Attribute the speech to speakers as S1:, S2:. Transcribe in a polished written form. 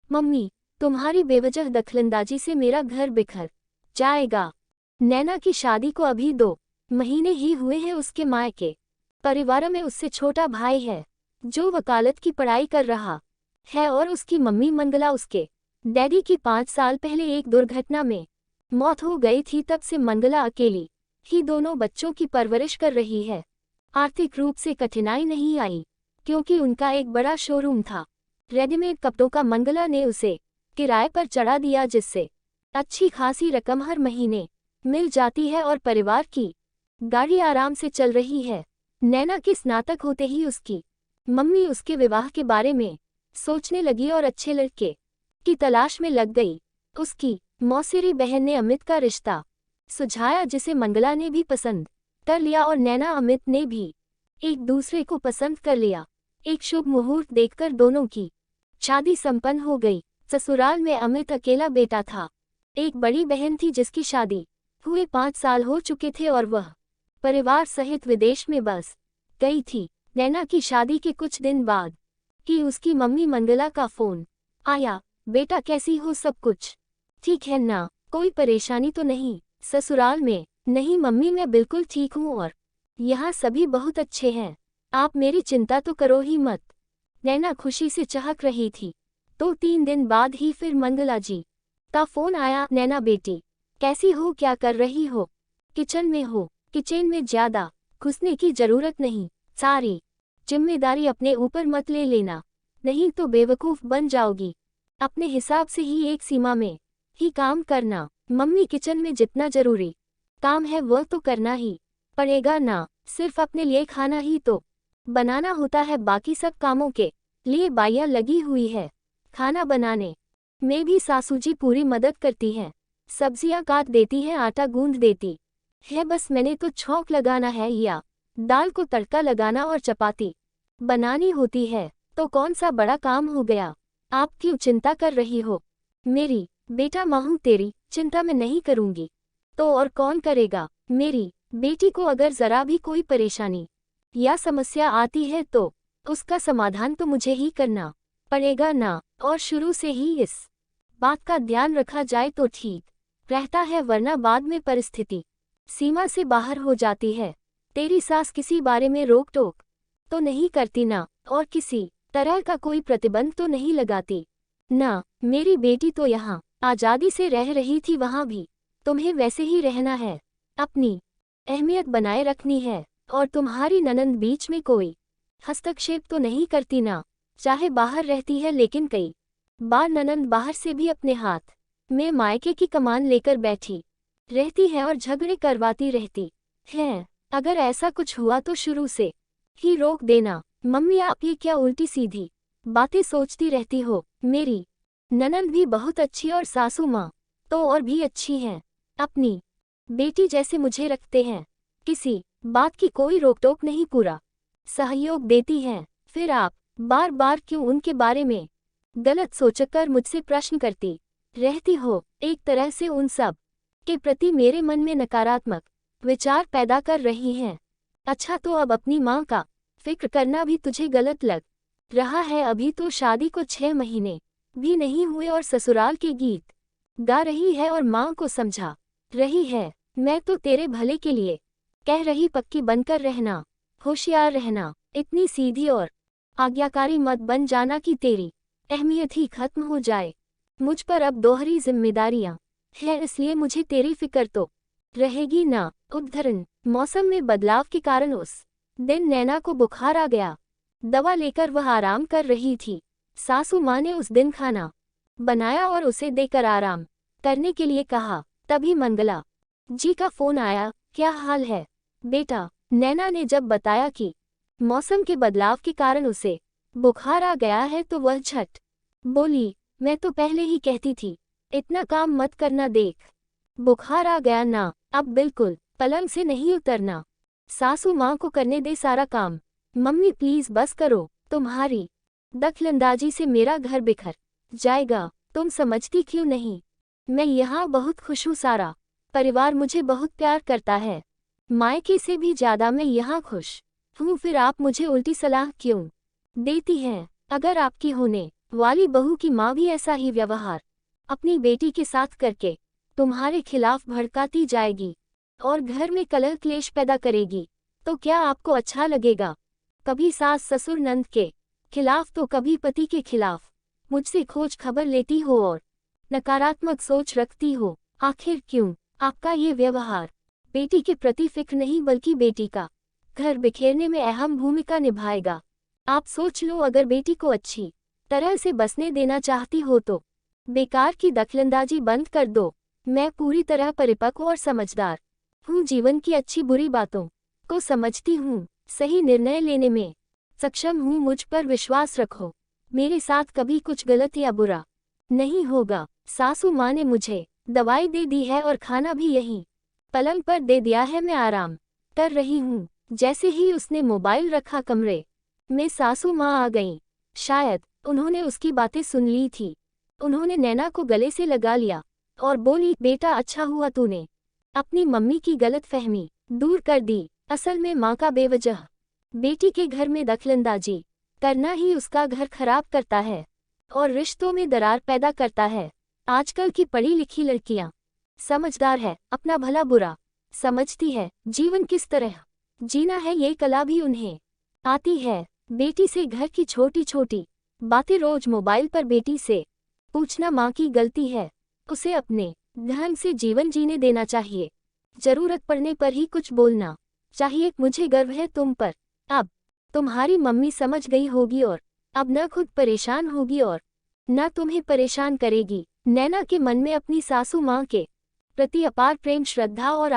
S1: Mummy, तुम्हारी बेवजह दखलंदाजी से मेरा घर बिखर जाएगा। नैना की शादी को अभी 2 महीने ही हुए हैं। उसके मायके परिवार में उससे छोटा भाई है जो वकालत की पढ़ाई कर रहा है, और उसकी मम्मी मंगला उसके डैडी की 5 साल पहले एक दुर्घटना में मौत हो गई थी। तब से मंगला अकेली ही दोनों बच्चों की परवरिश कर रही है। आर्थिक रूप से कठिनाई नहीं आई क्योंकि उनका एक बड़ा शोरूम था रेडीमेड कपड़ों का। मंगला ने उसे किराए पर चढ़ा दिया जिससे अच्छी खासी रकम हर महीने मिल जाती है और परिवार की गाड़ी आराम से चल रही है। नैना के स्नातक होते ही उसकी मम्मी उसके विवाह के बारे में सोचने लगी और अच्छे लड़के की तलाश में लग गई। उसकी मौसेरी बहन ने अमित का रिश्ता सुझाया जिसे मंगला ने भी पसंद कर लिया और नैना अमित ने भी एक दूसरे को पसंद कर लिया। एक शुभ मुहूर्त देखकर दोनों की शादी संपन्न हो गई। ससुराल में अमित अकेला बेटा था। एक बड़ी बहन थी जिसकी शादी हुए 5 साल हो चुके थे और वह परिवार सहित विदेश में बस गई थी। नैना की शादी के कुछ दिन बाद ही उसकी मम्मी मंगला का फोन आया। बेटा कैसी हो, सब कुछ ठीक है ना, कोई परेशानी तो नहीं? ससुराल में नहीं मम्मी, मैं बिल्कुल ठीक हूँ और यहाँ सभी बहुत अच्छे हैं। आप मेरी चिंता तो करो ही मत। नैना खुशी से चहक रही थी। तो 3 दिन बाद ही फिर मंगला जी का फोन आया। नैना बेटी कैसी हो, क्या कर रही हो? किचन में हो? किचन में ज्यादा घुसने की जरूरत नहीं, सारी जिम्मेदारी अपने ऊपर मत ले लेना, नहीं तो बेवकूफ बन जाओगी। अपने हिसाब से ही एक सीमा में ही काम करना। मम्मी, किचन में जितना जरूरी काम है वह तो करना ही पड़ेगा ना, सिर्फ अपने लिए खाना ही तो बनाना होता है, बाकी सब कामों के लिए बाइया लगी हुई है। खाना बनाने में भी सासूजी पूरी मदद करती हैं, सब्जियां काट देती हैं, आटा गूंद देती है, बस मैंने तो छौंक लगाना है या दाल को तड़का लगाना और चपाती बनानी होती है। तो कौन सा बड़ा काम हो गया? आप क्यों चिंता कर रही हो? मेरी बेटा माँ हूँ, तेरी चिंता मैं नहीं करूँगी तो और कौन करेगा? मेरी बेटी को अगर जरा भी कोई परेशानी या समस्या आती है तो उसका समाधान तो मुझे ही करना पड़ेगा ना, और शुरू से ही इस बात का ध्यान रखा जाए तो ठीक रहता है, वरना बाद में परिस्थिति सीमा से बाहर हो जाती है। तेरी सास किसी बारे में रोक टोक तो नहीं करती ना, और किसी तरह का कोई प्रतिबंध तो नहीं लगाती ना? मेरी बेटी तो यहाँ आज़ादी से रह रही थी, वहाँ भी तुम्हें वैसे ही रहना है, अपनी अहमियत बनाए रखनी है, और तुम्हारी ननंद बीच में कोई हस्तक्षेप तो नहीं करती ना? चाहे बाहर रहती है लेकिन कई बार ननंद बाहर से भी अपने हाथ में मायके की कमान लेकर बैठी रहती है और झगड़े करवाती रहती है। अगर ऐसा कुछ हुआ तो शुरू से ही रोक देना। मम्मी, आप ये क्या उल्टी सीधी बातें सोचती रहती हो? मेरी ननंद भी बहुत अच्छी और सासू माँ तो और भी अच्छी हैं, अपनी बेटी जैसे मुझे रखते हैं, किसी बात की कोई रोक टोक नहीं, पूरा सहयोग देती हैं। फिर आप बार बार क्यों उनके बारे में गलत सोचकर मुझसे प्रश्न करती रहती हो? एक तरह से उन सब के प्रति मेरे मन में नकारात्मक विचार पैदा कर रही हैं। अच्छा, तो अब अपनी माँ का फिक्र करना भी तुझे गलत लग रहा है? अभी तो शादी को 6 महीने भी नहीं हुए और ससुराल के गीत गा रही है और माँ को समझा रही है। मैं तो तेरे भले के लिए कह रही, पक्की बनकर रहना, होशियार रहना, इतनी सीधी और आज्ञाकारी मत बन जाना कि तेरी अहमियत ही खत्म हो जाए। मुझ पर अब दोहरी जिम्मेदारियां हैं, इसलिए मुझे तेरी फिक्र तो रहेगी ना। उद्धरण, मौसम में बदलाव के कारण उस दिन नैना को बुखार आ गया। दवा लेकर वह आराम कर रही थी। सासू माँ ने उस दिन खाना बनाया और उसे देकर आराम करने के लिए कहा। तभी मंगला जी का फोन आया। क्या हाल है बेटा? नैना ने जब बताया कि मौसम के बदलाव के कारण उसे बुखार आ गया है तो वह झट बोली, मैं तो पहले ही कहती थी इतना काम मत करना, देख बुखार आ गया ना, अब बिल्कुल पलंग से नहीं उतरना। सासू माँ को करने दे सारा काम। मम्मी प्लीज बस करो, तुम्हारी दखलंदाजी से मेरा घर बिखर जाएगा। तुम समझती क्यों नहीं? मैं यहाँ बहुत खुश हूँ, सारा परिवार मुझे बहुत प्यार करता है, मायके से भी ज्यादा मैं यहाँ खुश हूँ। फिर आप मुझे उल्टी सलाह क्यों देती हैं? अगर आपकी होने वाली बहू की माँ भी ऐसा ही व्यवहार अपनी बेटी के साथ करके तुम्हारे खिलाफ भड़काती जाएगी और घर में कलह क्लेश पैदा करेगी, तो क्या आपको अच्छा लगेगा? कभी सास ससुर नंद के खिलाफ तो कभी पति के खिलाफ मुझसे खोज खबर लेती हो और नकारात्मक सोच रखती हो। आखिर क्यों? आपका ये व्यवहार बेटी के प्रति फिक्र नहीं बल्कि बेटी का घर बिखेरने में अहम भूमिका निभाएगा। आप सोच लो, अगर बेटी को अच्छी तरह से बसने देना चाहती हो तो बेकार की दखलंदाजी बंद कर दो। मैं पूरी तरह परिपक्व और समझदार हूँ, जीवन की अच्छी बुरी बातों को समझती हूँ, सही निर्णय लेने में सक्षम हूँ। मुझ पर विश्वास रखो, मेरे साथ कभी कुछ गलत या बुरा नहीं होगा। सासू माँ ने मुझे दवाई दे दी है और खाना भी यही पलंग पर दे दिया है। मैं आराम कर रही हूँ। जैसे ही उसने मोबाइल रखा कमरे में सासू माँ आ गईं। शायद उन्होंने उसकी बातें सुन ली थी। उन्होंने नैना को गले से लगा लिया और बोली, बेटा अच्छा हुआ तूने अपनी मम्मी की गलतफहमी दूर कर दी। असल में माँ का बेवजह बेटी के घर में दखलंदाजी करना ही उसका घर खराब करता है और रिश्तों में दरार पैदा करता है। आजकल की पढ़ी लिखी लड़कियां समझदार है, अपना भला बुरा समझती है, जीवन किस तरह जीना है ये कला भी उन्हें आती है। बेटी से घर की छोटी छोटी बातें रोज मोबाइल पर बेटी से पूछना माँ की गलती है। उसे अपने ढंग से जीवन जीने देना चाहिए, जरूरत पड़ने पर ही कुछ बोलना चाहिए। मुझे गर्व है तुम पर, अब तुम्हारी मम्मी समझ गई होगी और अब न खुद परेशान होगी और न तुम्हें परेशान करेगी। नैना के मन में अपनी सासू माँ के प्रति अपार प्रेम, श्रद्धा और